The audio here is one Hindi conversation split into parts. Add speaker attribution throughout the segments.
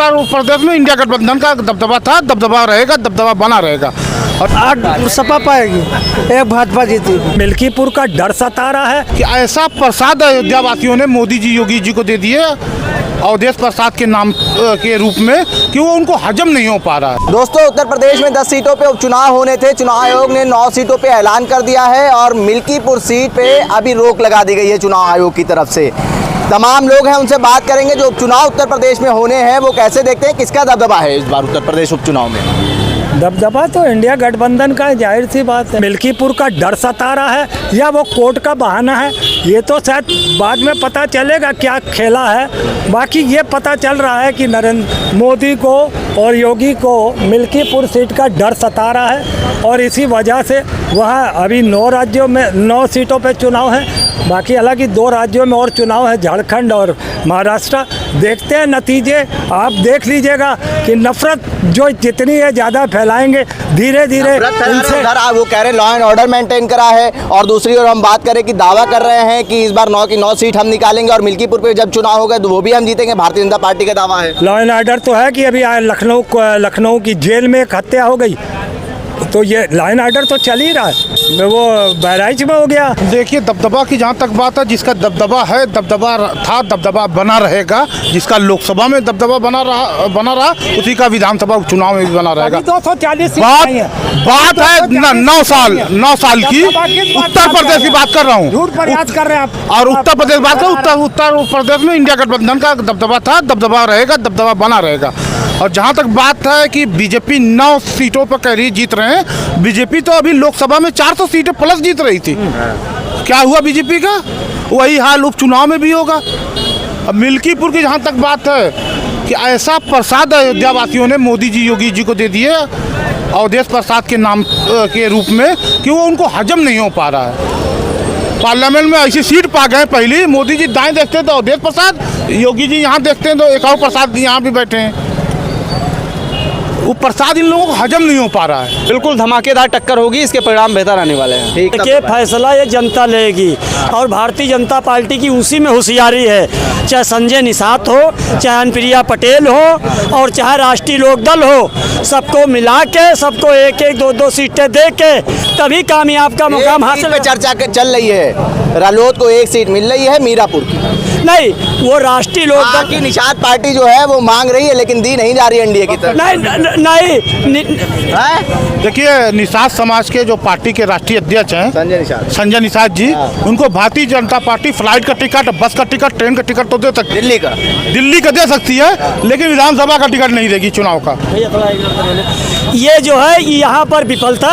Speaker 1: उत्तर प्रदेश में इंडिया गठबंधन का दबदबा था, दबदबा रहेगा, दबदबा बना रहेगा। और
Speaker 2: 8 सपा पाएगी, एक भाजपा जीती।
Speaker 3: मिल्कीपुर का डर सता रहा है
Speaker 1: कि ऐसा प्रसाद अयोध्या वासियों ने मोदी जी, योगी जी को दे दिए अवधेश प्रसाद के नाम के रूप में कि वो उनको हजम नहीं हो पा रहा है।
Speaker 4: दोस्तों, उत्तर प्रदेश में 10 सीटों पे उपचुनाव होने थे। चुनाव आयोग ने 9 सीटों पे ऐलान कर दिया है और मिल्कीपुर सीट पे अभी रोक लगा दी गई है चुनाव आयोग की तरफ से। तमाम लोग हैं, उनसे बात करेंगे जो उपचुनाव उत्तर प्रदेश में होने हैं वो कैसे देखते हैं, किसका दबदबा है इस बार उत्तर प्रदेश उपचुनाव में।
Speaker 3: दबदबा तो इंडिया गठबंधन का है, जाहिर सी बात है। मिल्कीपुर का डर सता रहा है या वो कोर्ट का बहाना है, ये तो शायद बाद में पता चलेगा क्या खेला है। बाकी ये पता चल रहा है कि नरेंद्र मोदी को और योगी को मिल्कीपुर सीट का डर सता रहा है और इसी वजह से वहाँ अभी 9 राज्यों में 9 सीटों पे चुनाव है। बाकी हालांकि 2 राज्यों में और चुनाव है, झारखंड और महाराष्ट्र। देखते हैं नतीजे, आप देख लीजिएगा कि नफरत जो जितनी है ज़्यादा फैलाएंगे धीरे धीरे।
Speaker 4: वो कह रहे लॉ एंड ऑर्डर मेंटेन करा है और दूसरी ओर हम बात करें कि दावा कर रहे हैं कि इस बार 9 की 9 सीट हम निकालेंगे और मिल्कीपुर पे जब चुनाव होगा तो वो भी हम जीतेंगे। भारतीय जनता पार्टी का दावा है।
Speaker 3: लॉ एंड ऑर्डर तो है कि अभी लखनऊ की जेल में एक हत्या हो गई, तो ये लाइन ऑर्डर तो चल ही रहा है, वो बहराइच में हो गया।
Speaker 1: देखिए, दबदबा की जहाँ तक बात है, जिसका दबदबा है, दबदबा था, दबदबा बना रहेगा। जिसका लोकसभा में दबदबा बना रहा उसी का विधानसभा चुनाव में भी बना रहेगा।
Speaker 3: 240
Speaker 1: बात है 9 साल की उत्तर प्रदेश की बात कर रहा हूँ,
Speaker 3: झूठ प्रयास कर रहे हैं आप।
Speaker 1: और उत्तर प्रदेश बात कर, उत्तर प्रदेश में इंडिया गठबंधन का दबदबा था, दबदबा रहेगा, दबदबा बना रहेगा। और जहाँ तक बात है कि बीजेपी 9 सीटों पर कह रही जीत रहे हैं, बीजेपी तो अभी लोकसभा में 400 सीटें प्लस जीत रही थी। क्या हुआ बीजेपी का? वही हाल उपचुनाव में भी होगा। अब मिल्कीपुर की जहाँ तक बात है कि ऐसा प्रसाद अयोध्या वासियों ने मोदी जी, योगी जी को दे दिए अवधेश प्रसाद के नाम के रूप में कि वो उनको हजम नहीं हो पा रहा है। पार्लियामेंट में ऐसी सीट पा गए, पहली मोदी जी दाएं देखते हैं तो अवधेश प्रसाद, योगी जी यहाँ देखते हैं तो एक और प्रसाद यहाँ भी बैठे हैं। वो प्रसाद इन लोगों को हजम नहीं हो पा रहा है।
Speaker 5: बिल्कुल धमाकेदार टक्कर होगी, इसके परिणाम बेहतर आने वाले हैं।
Speaker 3: देखिए, फैसला ये जनता लेगी और भारतीय जनता पार्टी की उसी में होशियारी है। चाहे संजय निषाद हो, चाहे अनुप्रिया पटेल हो और चाहे राष्ट्रीय लोकदल हो, सबको मिला के, सबको 1-1, 2-2 सीटें दे के तभी कामयाब का मुकाम हासिल।
Speaker 4: चर्चा चल रही है, रालोद को 1 सीट मिल रही है मीरापुर की।
Speaker 3: नहीं, वो राष्ट्रीय लोकदल
Speaker 4: की निषाद पार्टी जो है वो मांग रही है लेकिन दी नहीं जा रही एनडीए की तरफ।
Speaker 3: नहीं।
Speaker 1: देखिए, निषाद समाज के जो पार्टी के राष्ट्रीय अध्यक्ष हैं संजय निषाद जी, उनको भारतीय जनता पार्टी फ्लाइट का टिकट, बस का टिकट, ट्रेन का टिकट तो दे सकती है, दिल्ली का दे सकती है, लेकिन विधानसभा का टिकट नहीं देगी चुनाव का।
Speaker 3: ये जो है यहाँ पर विफलता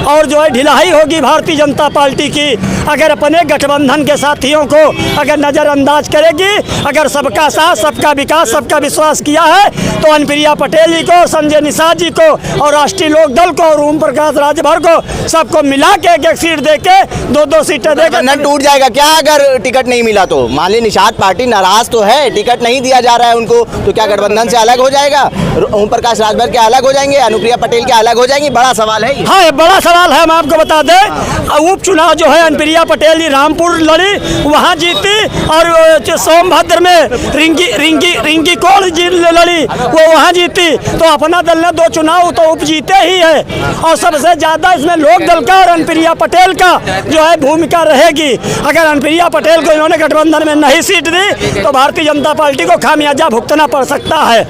Speaker 3: और जो है ढिलाई होगी भारतीय जनता पार्टी की अगर अपने गठबंधन के साथियों को अगर नज़रअंदाज करेगी। अगर सबका साथ, सबका विकास, सबका विश्वास किया है तो अनुप्रिया पटेल जी को, संजय निषाद जी को और राष्ट्रीय लोकदल को और ओम प्रकाश राजभर को सबको मिला के 1-1 सीट दे के 2-2 सीटें दे के
Speaker 4: टूट जाएगा क्या अगर टिकट नहीं मिला तो? मान ली निषाद पार्टी नाराज तो है, टिकट नहीं दिया जा रहा है उनको, तो क्या गठबंधन से अलग हो जाएगा? ओम प्रकाश राजभर के अलग हो जाएंगे, अनुप्रिया पटेल के अलग हो जाएंगे? बड़ा सवाल है।
Speaker 3: हाँ, बड़ा सवाल है। हम आपको बता दें, उपचुनाव जो है अनुप्रिया पटेल जी रामपुर लड़ी, वहाँ जीती और सोनभद्र में रिंकी कौल जी लड़ी, वो वहाँ जीती। तो अपना दल ने 2 चुनाव तो उप जीते ही है और सबसे ज्यादा इसमें लोक दल का और अनुप्रिया पटेल का जो है भूमिका रहेगी। अगर अनुप्रिया पटेल को इन्होंने गठबंधन में नहीं सीट दी तो भारतीय जनता पार्टी को खामियाजा भुगतना पड़ सकता है।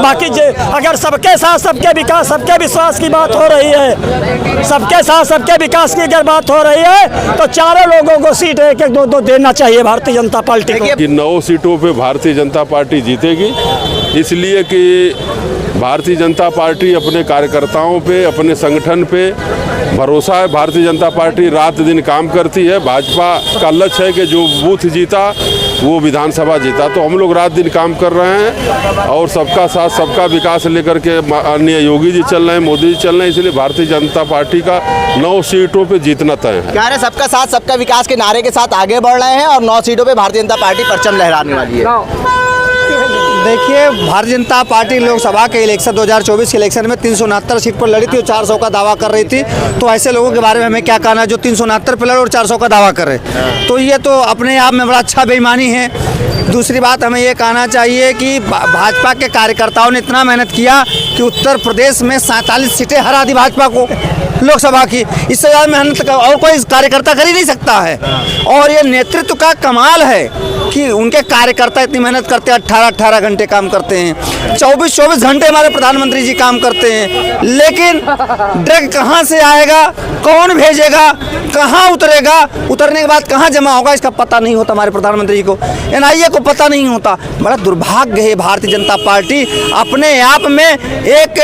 Speaker 3: बाकी अगर सबके साथ, सबके विकास, सबके विश्वास की बात हो रही है, सबके साथ, सबके विकास की अगर बात हो रही है तो चारों लोगों को सीट 1-1, 2-2 देना चाहिए भारतीय जनता पार्टी को।
Speaker 6: 9 सीटों पे भारतीय जनता पार्टी जीतेगी, इसलिए कि भारतीय जनता पार्टी अपने कार्यकर्ताओं पे, अपने संगठन पे भरोसा है। भारतीय जनता पार्टी रात दिन काम करती है। भाजपा का लक्ष्य है कि जो बूथ जीता वो विधानसभा जीता, तो हम लोग रात दिन काम कर रहे हैं और सबका साथ, सबका विकास लेकर के अन्य योगी जी चल रहे हैं, मोदी जी चल रहे हैं, इसलिए भारतीय जनता पार्टी का 9 सीटों पे जीतना तय है।
Speaker 4: क्या सबका साथ, सबका विकास के नारे के साथ आगे बढ़ रहे हैं और 9 सीटों पे भारतीय जनता पार्टी परचम लहराने वाली है।
Speaker 2: देखिए, भारतीय जनता पार्टी लोकसभा के इलेक्शन 2024 के इलेक्शन में 369 सीट पर लड़ी थी और 400 का दावा कर रही थी। तो ऐसे लोगों के बारे में हमें क्या कहना है जो 369 पर लड़े और 400 का दावा कर रहे? तो ये तो अपने आप में बड़ा अच्छा बेईमानी है। दूसरी बात हमें ये कहना चाहिए कि भाजपा के कार्यकर्ताओं ने इतना मेहनत किया कि उत्तर प्रदेश में 47 सीटें हरा दी भाजपा को लोकसभा की। इससे ज़्यादा मेहनत और कोई कार्यकर्ता कर ही नहीं सकता है। और ये नेतृत्व का कमाल है कि उनके कार्यकर्ता इतनी मेहनत करते हैं, 18-18 घंटे काम करते हैं, 24-24 घंटे हमारे प्रधानमंत्री जी काम करते हैं। लेकिन ड्रग कहाँ से आएगा, कौन भेजेगा, कहाँ उतरेगा, उतरने के बाद कहाँ जमा होगा, इसका पता नहीं होता हमारे प्रधानमंत्री जी को, NIA को पता नहीं होता। बड़ा दुर्भाग्य है। भारतीय जनता पार्टी अपने आप में एक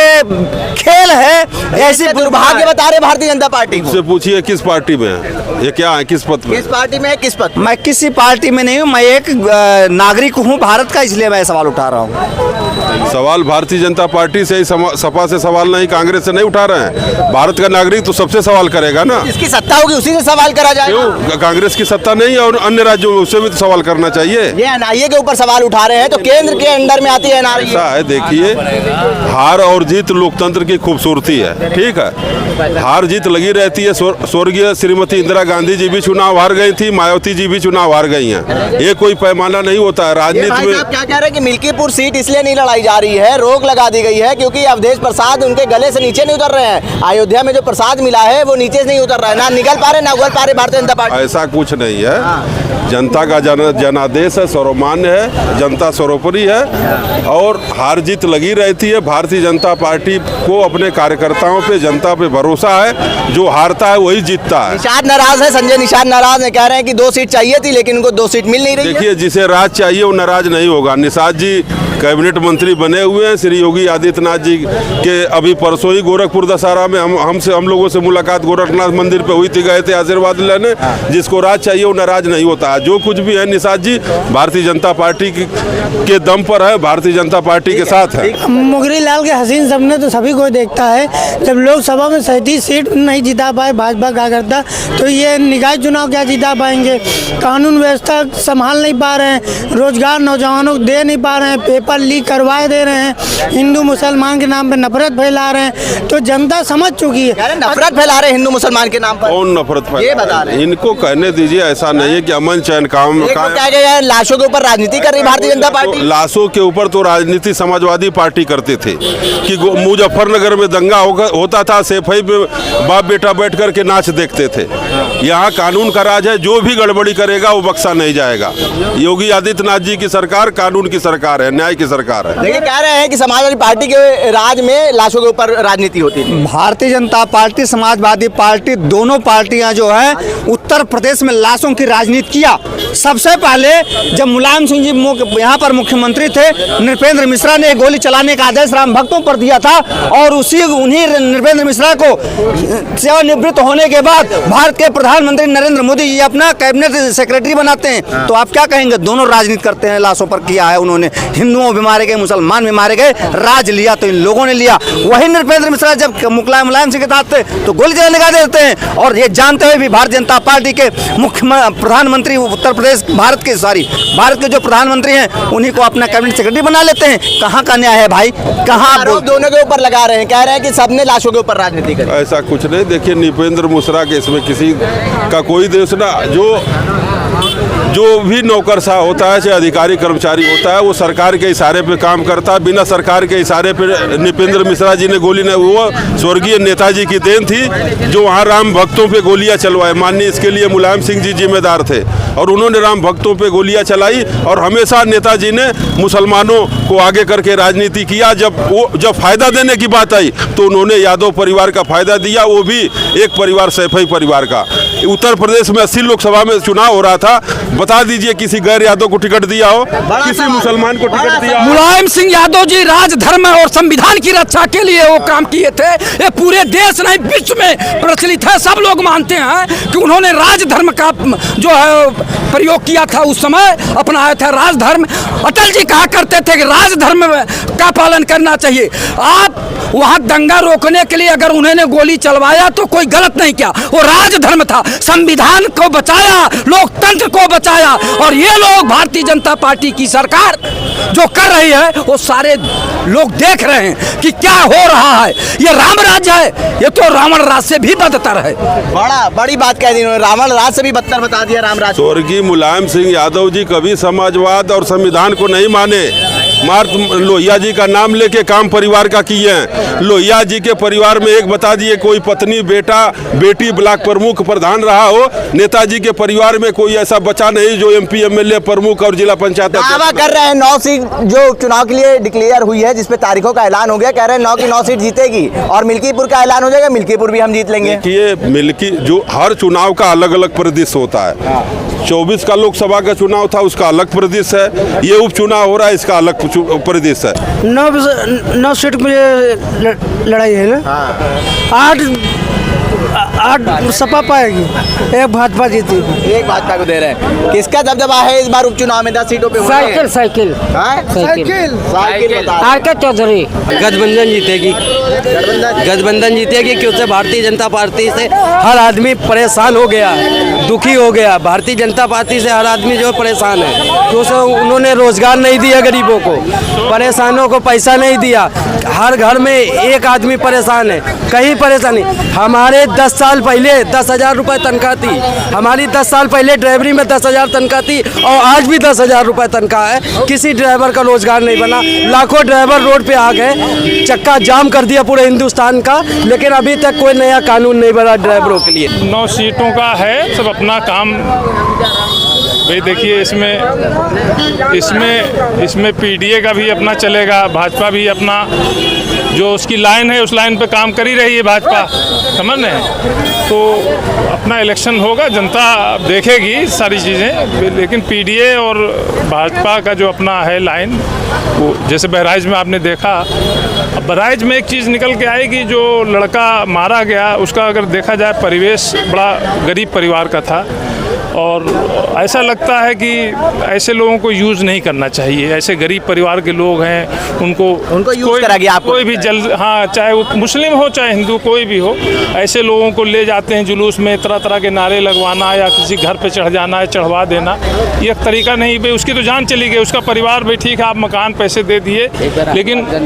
Speaker 2: खेल है। ऐसी
Speaker 4: दुर्भाग्य बता रहे भारतीय जनता पार्टी को।
Speaker 6: से पूछिए किस पार्टी में है, ये क्या है, किस पद पे?
Speaker 4: किस पार्टी में है, किस पद?
Speaker 2: मैं किसी पार्टी में नहीं हूँ, मैं एक नागरिक हूँ भारत का, इसलिए मैं सवाल उठा रहा हूँ।
Speaker 6: सवाल भारतीय जनता पार्टी से ही, सपा से सवाल नहीं, कांग्रेस से नहीं उठा रहे हैं। भारत का नागरिक तो सबसे सवाल करेगा ना।
Speaker 4: इसकी सत्ता होगी उसी से सवाल करा जाएगा।
Speaker 6: क्यों? कांग्रेस की सत्ता नहीं है और अन्य राज्यों में, उससे भी तो सवाल करना चाहिए।
Speaker 4: ये NIA के ऊपर सवाल उठा रहे हैं, तो केंद्र के अंडर में आती है NIA।
Speaker 6: ऐसा है, देखिए, हार और जीत लोकतंत्र की खूबसूरती है, ठीक है। हार जीत लगी रहती है। स्वर्गीय श्रीमती इंदिरा गांधी जी भी चुनाव हार गई थी, मायावती जी भी चुनाव हार गई हैं। ये कोई पैमाना नहीं होता है राजनीति में।
Speaker 4: क्या कह रहे हैं कि मिल्कीपुर सीट इसलिए नहीं लड़ाई जा रही है, रोक लगा दी गई है क्योंकि अवधेश प्रसाद उनके गले से नीचे नहीं उतर रहे हैं। अयोध्या में जो प्रसाद मिला है वो नीचे से नहीं उतर रहा है, ना निकल पा रहे, ना उगल पा रहे भारतीय जनता पार्टी।
Speaker 6: ऐसा कुछ नहीं है। जनता का जनादेश है, सर्वमान्य है, जनता सर्वोपरि है और हार जीत लगी रहती है। भारतीय जनता पार्टी को अपने कार्यकर्ताओं पे, जनता पे भरोसा है। जो हारता है वही जीतता है।
Speaker 4: निषाद नाराज है, संजय निषाद नाराज है, कह रहे हैं कि 2 सीट चाहिए थी लेकिन उनको 2 सीट मिल नहीं रही है।
Speaker 6: देखिए, जिसे राज चाहिए वो नाराज नहीं होगा। निषाद जी कैबिनेट मंत्री बने हुए हैं। श्री योगी आदित्यनाथ जी के अभी परसों ही गोरखपुर दशहरा में हम लोगों से मुलाकात गोरखनाथ मंदिर पे हुई थी, गए थे आशीर्वाद लेने। जिसको राज चाहिए वो नाराज नहीं होता है। जो कुछ भी है निषाद जी भारतीय जनता पार्टी के दम पर है, भारतीय जनता पार्टी के साथ है।
Speaker 7: मुगरी लाल के हसीन सपने तो सभी को देखता है। जब लोकसभा में 37 सीट नहीं जिता पाए भाजपा कार्यकर्ता, तो ये निकाय चुनाव क्या जिता पाएंगे। कानून व्यवस्था संभाल नहीं पा रहे हैं, रोजगार नौजवानों को दे नहीं पा रहे हैं, पेपर लीक करवाए दे रहे हैं, हिंदू मुसलमान के नाम पे नफरत फैला रहे हैं। तो जनता समझ चुकी है।
Speaker 4: नफरत फैला रहे हैं हिंदू मुसलमान के नाम पर।
Speaker 6: कौन नफरत
Speaker 4: ये
Speaker 6: फैला
Speaker 4: बता रहे हैं।
Speaker 6: इनको कहने दीजिए। ऐसा नहीं है कि अमन चैन काम
Speaker 4: लाशों के ऊपर राजनीति कर रही भारतीय जनता पार्टी।
Speaker 6: लाशों के ऊपर तो राजनीति समाजवादी पार्टी करते थे कि मुजफ्फरनगर में दंगा होता था, सेफई में बाप बेटा बैठ करके नाच देखते थे। यहाँ कानून का राज है, जो भी गड़बड़ी करेगा वो बख्शा नहीं जाएगा। योगी आदित्यनाथ जी की सरकार कानून की सरकार है, न्याय की सरकार है।
Speaker 4: लेकिन कह रहे हैं कि समाजवादी पार्टी के राज में लाशों के ऊपर राजनीति होती थी।
Speaker 2: भारतीय जनता पार्टी, समाजवादी पार्टी, दोनों पार्टियां जो है उत्तर प्रदेश में लाशों की राजनीति किया। सबसे पहले जब मुलायम सिंह जी यहाँ पर मुख्यमंत्री थे, नृपेंद्र मिश्रा ने गोली चलाने का आदेश राम भक्तों पर दिया था और उन्हीं नृपेंद्र मिश्रा को सेवानिवृत्त होने के बाद भारत के प्रधानमंत्री नरेंद्र मोदी जी अपना कैबिनेट सेक्रेटरी बनाते हैं। तो आप क्या कहेंगे, दोनों राजनीति करते हैं, लाशों पर किया है उन्होंने। हिंदुओं भी मारे गए, मुसलमान भी मारे गए, राज लिया तो इन लोगों ने लिया। वही नृपेंद्र मिश्रा जब मुलायम सिंह के साथ थे तो गोली चलाने का देते हैं और ये जानते हुए भी भारतीय जनता पार्टी के प्रधानमंत्री उत्तर प्रदेश भारत के जो प्रधानमंत्री हैं उन्हीं को अपना कैबिनेट सेक्रेटरी बना लेते हैं। कहाँ का न्याय है भाई, कहाँ
Speaker 4: आरोप दोनों के ऊपर लगा रहे हैं, कह रहे हैं कि सबने लाशों के ऊपर राजनीति करी।
Speaker 6: ऐसा कुछ नहीं। देखिए, नृपेंद्र मिश्रा के इसमें किसी का कोई दोष ना। जो भी नौकरशाह होता है, चाहे अधिकारी कर्मचारी होता है, वो सरकार के इशारे पे काम करता है। बिना सरकार के इशारे पे नृपेंद्र मिश्रा जी ने गोली नहीं, वो स्वर्गीय नेताजी की देन थी जो वहाँ राम भक्तों पे गोलियां चलवाए। माननीय इसके लिए मुलायम सिंह जी जिम्मेदार थे और उन्होंने राम भक्तों पे गोलियां चलाई और हमेशा नेताजी ने मुसलमानों को आगे करके राजनीति किया। जब फायदा देने की बात आई तो उन्होंने यादव परिवार का फायदा दिया, वो भी एक परिवार सैफई परिवार का। उत्तर प्रदेश में 80 लोकसभा में चुनाव हो रहा था, बता दीजिए किसी गैर यादव को टिकट दिया हो, किसी मुसलमान को टिकट दिया हो?
Speaker 3: मुलायम सिंह यादव जी राजधर्म और संविधान की रक्षा के लिए वो काम किए थे। ये पूरे देश नहीं विश्व में प्रचलित है। सब लोग मानते हैं कि उन्होंने राजधर्म का जो है प्रयोग किया था, उस समय अपनाया था राजधर्म। अटल जी कहा करते थे कि राजधर्म का पालन करना चाहिए। आप वहाँ दंगा रोकने के लिए अगर उन्होंने गोली चलवाया तो कोई गलत नहीं किया, वो राजधर्म था। संविधान को बचाया, लोकतंत्र को बचाया और ये लोग भारतीय जनता पार्टी की सरकार जो कर रही है वो सारे लोग देख रहे हैं कि क्या हो रहा है। ये राम राज्य है, ये तो रावण राज से भी बदतर है।
Speaker 4: बड़ी बात कह दी इन्होंने, रावण राज से भी बदतर बता दिया राम राज।
Speaker 6: स्वर्गीय मुलायम सिंह यादव जी कभी समाजवाद और संविधान को नहीं माने। लोहिया जी का नाम लेके काम परिवार का किए हैं। लोहिया जी के परिवार में एक बता दिए कोई पत्नी बेटा बेटी ब्लॉक प्रमुख प्रधान रहा हो। नेताजी के परिवार में कोई ऐसा बचा नहीं जो MP MLA प्रमुख और जिला पंचायत
Speaker 4: दावा कर रहे हैं 9 सीट जो चुनाव के लिए डिक्लेयर हुई है, जिसपे तारीखों का ऐलान हो गया, कह रहे हैं 9 की 9 सीट जीतेगी और मिल्कीपुर का ऐलान हो जाएगा, मिल्कीपुर भी हम जीत लेंगे।
Speaker 6: देखिए मिल्की जो हर चुनाव का अलग अलग परिदृश्य होता है। 24 का लोकसभा का चुनाव था, उसका अलग परिदृश्य है। ये उपचुनाव हो रहा है, इसका अलग परिदृश्य है।
Speaker 7: 9 सीट में लड़ाई है ना। 8 सपा पाएगी, 1 भाजपा जीती।
Speaker 4: एक भाजपा को दे रहे हैं। किसका दबदबा है इस बार उपचुनाव में 10 सीटों पे?
Speaker 7: Cycle
Speaker 4: RK
Speaker 7: Chaudhary.
Speaker 5: गठबंधन जीतेगी, गठबंधन जीतेगी क्योंकि भारतीय जनता पार्टी से हर आदमी परेशान हो गया है, दुखी हो गया। भारतीय जनता पार्टी से हर आदमी जो परेशान है, क्योंकि उन्होंने रोजगार नहीं दिया गरीबों को, परेशानों को पैसा नहीं दिया। हर घर में एक आदमी परेशान है, कहीं परेशानी। हमारे 10 साल पहले 10,000 रुपये तनख्वाह थी, हमारी 10 साल पहले ड्राइवरी में 10,000 तनख्वाह थी और आज भी 10,000 रुपये तनख्वाह है। किसी ड्राइवर का रोजगार नहीं बना, लाखों ड्राइवर रोड पे आ गए, चक्का जाम कर दिया पूरे हिंदुस्तान का, लेकिन अभी तक कोई नया कानून नहीं बना ड्राइवरों के लिए।
Speaker 8: 9 सीटों का है, सब अपना काम भाई देखिए। इसमें PDA का भी अपना चलेगा, भाजपा भी अपना जो उसकी लाइन है उस लाइन पे काम कर ही रही है भाजपा, समझ रहे हैं। तो अपना इलेक्शन होगा, जनता देखेगी सारी चीज़ें, लेकिन PDA और भाजपा का जो अपना है लाइन, वो जैसे बहराइच में आपने देखा। अब बहराइच में एक चीज़ निकल के आएगी, जो लड़का मारा गया उसका अगर देखा जाए परिवेश बड़ा गरीब परिवार का था, और ऐसा लगता है कि ऐसे लोगों को यूज़ नहीं करना चाहिए। ऐसे गरीब परिवार के लोग हैं, उनको
Speaker 4: यूज़ करा गया आपको?
Speaker 8: कोई भी हाँ, चाहे वो मुस्लिम हो चाहे हिंदू, कोई भी हो, ऐसे लोगों को ले जाते हैं जुलूस में, तरह तरह के नारे लगवाना या किसी घर पे चढ़ जाना है, चढ़वा देना, ये तरीका नहीं। भाई उसकी तो जान चली गई, उसका परिवार भी ठीक है, आप मकान पैसे दे दिए,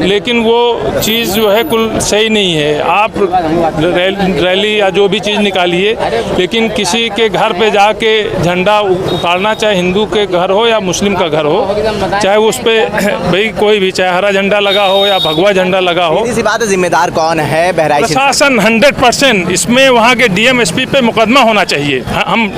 Speaker 8: लेकिन वो चीज़ जो है कुल सही नहीं है। आप रैली या जो भी चीज़ निकालिए, लेकिन किसी के घर पे जाके झंडा उतारना, चाहे हिंदू के घर हो या मुस्लिम का घर हो, चाहे उस पर भाई कोई भी, चाहे हरा झंडा लगा हो या भगवा झंडा लगा हो।
Speaker 4: इसी बात है, जिम्मेदार कौन है? बहराइच
Speaker 8: प्रशासन 100%। इसमें वहाँ के DM SP पे मुकदमा होना चाहिए। हम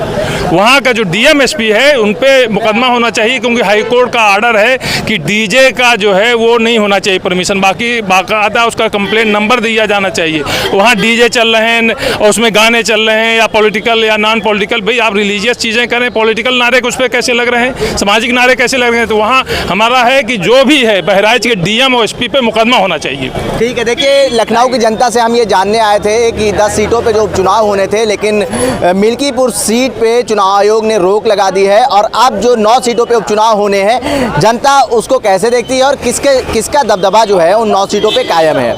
Speaker 8: वहाँ का जो DM SP है उन पे मुकदमा होना चाहिए, क्योंकि हाईकोर्ट का आर्डर है कि DJ का जो है वो नहीं होना चाहिए परमिशन, बाकी बाकायदा उसका कंप्लेंट नंबर दिया जाना चाहिए। वहाँ DJ चल रहे हैं और उसमें गाने चल रहे हैं, या पॉलिटिकल या नॉन पॉलिटिकल, भाई आप रिलीजियस चीज़ें करें, पॉलिटिकल नारे उस पर कैसे लग रहे हैं, सामाजिक नारे कैसे लग रहे हैं। तो वहाँ हमारा है कि जो भी है बहराइच के DM और SP पे मुकदमा होना चाहिए।
Speaker 4: ठीक है। देखिए, लखनऊ की जनता से हम ये जानने आए थे कि 10 सीटों पे जो उपचुनाव होने थे, लेकिन मिल्कीपुर सीट पे चुनाव आयोग ने रोक लगा दी है, और अब जो 9 सीटों पे उपचुनाव होने हैं, जनता उसको कैसे देखती है और किसका दबदबा जो है उन 9 सीटों पे कायम है।